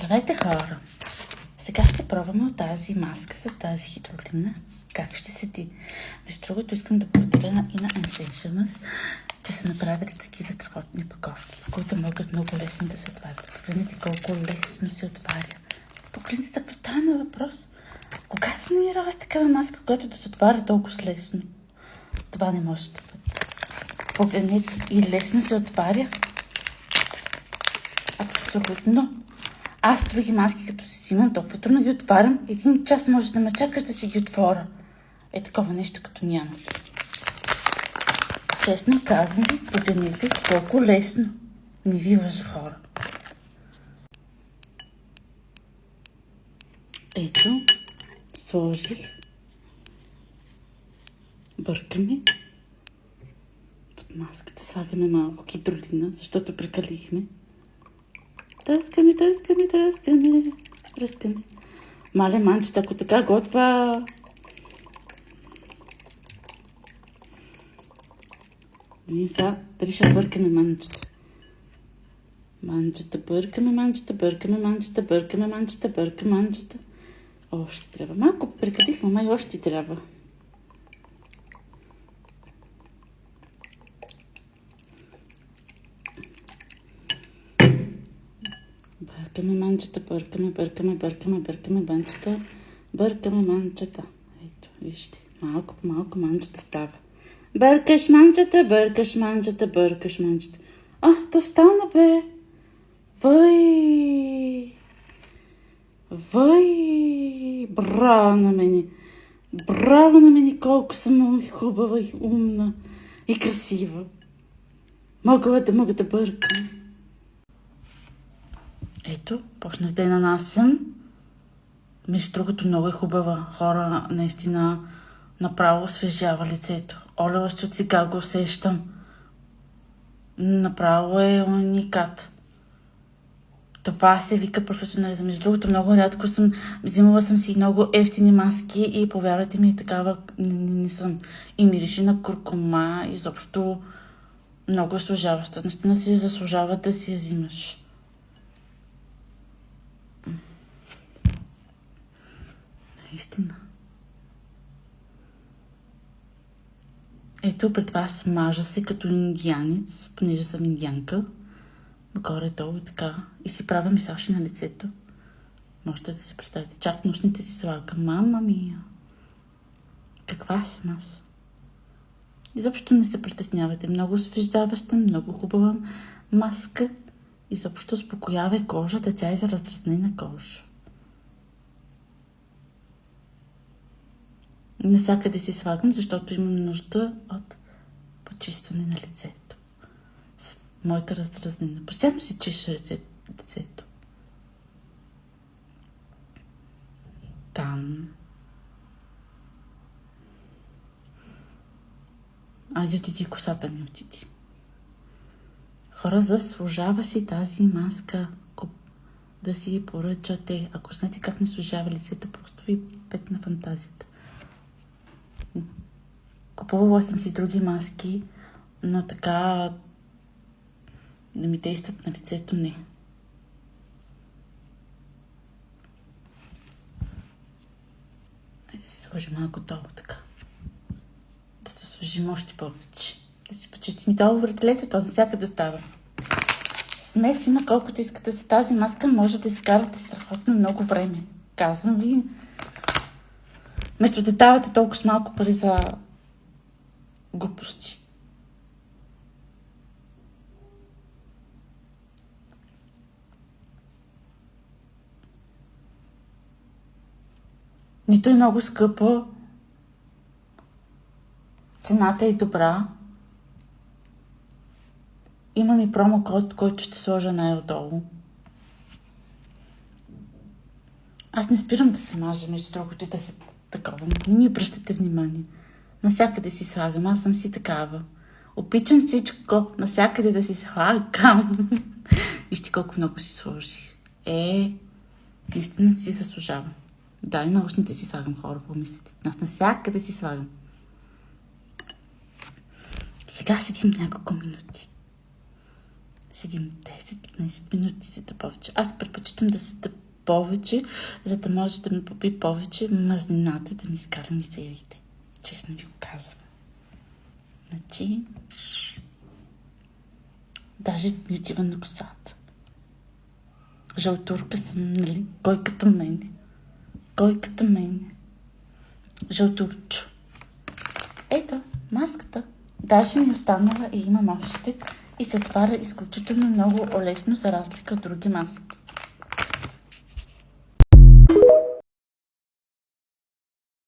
Здравейте, хора! Сега ще пробваме от тази маска с тази хидролина. Как ще седи? Между другото, искам да благодаря и на Essentials, че са направили такива страхотни паковки, които могат много лесно да се отварят. Погледнете колко лесно се отваря. Погледнете за какво става въпрос. Кога съм намирала с такава маска, която да се отваря толкова лесно? Това не може да бъде. Погледнете, и лесно се отваря. Абсолютно. Аз други маски, като си взимам, толкова трудно ги отварям. Един час може да ме чакаш да си ги отворя. Е, такова нещо като няма. Честно казвам ви, погледнете колко лесно. Не ви лъжа, хора. Ето, сложих. Бъркаме. Под маската слагаме малко хидролина, защото прекалихме. Тръскаме. Мале манчета, ако така готва. Видим сега, дали ще бъркаме манчета. Бъркаме манчета. Още трябва. Малко прекалихме, май още трябва. Бъркаме манчета. Ето, вижте, малко манчета става. Бъркаш манчета. То стана, бе! Вай! Браво на мене, колко съм хубава и умна и красива. Мога да бъркам. Ето, почнах да я нанасям. Между другото, много е хубава. Хора, наистина, направо освежава лицето. Оле, от сега го усещам. Направо е уникат. Това се вика професионализъм. Между другото, много рядко взимала съм си много ефтини маски и повярвайте ми, такава не съм. И мирише на куркума, изобщо много е служаваща. Наистина си заслужава да си я взимаш. Наистина. Ето пред вас мажа се като индианец, понеже съм индианка. Горе-долу и така. И си правя мисажи на лицето. Можете да си представите. Чак носните си слагам. Мама мия! Каква съм аз? Изобщо не се притеснявайте. Много освеждаваща, много хубава маска. Изобщо успокоява кожата. Тя е за раздразнена кожа. Насякъде си слагам, защото имам нужда от почистване на лицето. С моята раздразнена. Постоянно си чеша лицето. Там. Айде отиди, косата ми отиди. Хора, заслужава си тази маска да си я поръчате. Ако знаете как ми служава лицето, просто ви петна фантазията. Купувала съм си други маски, но така да ми действат на лицето не. Да си сложим малко долу така. Да се сложим още повече. Да си почистим и долу въртелето, то навсякъде става. Смес има колкото искате за тази маска, може да изкарате страхотно много време. Казвам ви, вместо да давате толкова малко пари за глупости. Нито е много скъпа. Цената е добра. Имам и промокод, който ще сложа най-отдолу. Аз не спирам да се мажа, между другото, и да се такова. Не ми обръщате внимание. Насякъде си слагам, аз съм си такава. Опичам всичко, насякъде да си слагам. Вижте колко много си сложих. Наистина си заслужавам. Да, и наушните си слагам, хора, помислите. Аз насякъде си слагам. Сега седим няколко минути. Седим 10-15 минути, за да повече. Аз предпочитам да седа повече, за да може да ми попи повече мазнината и да ми изкара мистериите. Честно ви го казвам. Значи, даже ми отива на косата. Жълтурка съм, нали? Кой като мене? Кой като мене? Жълтурчо. Ето, маската. Даже ми останала и имам още и се отваря изключително много лесно за разлика от други маски.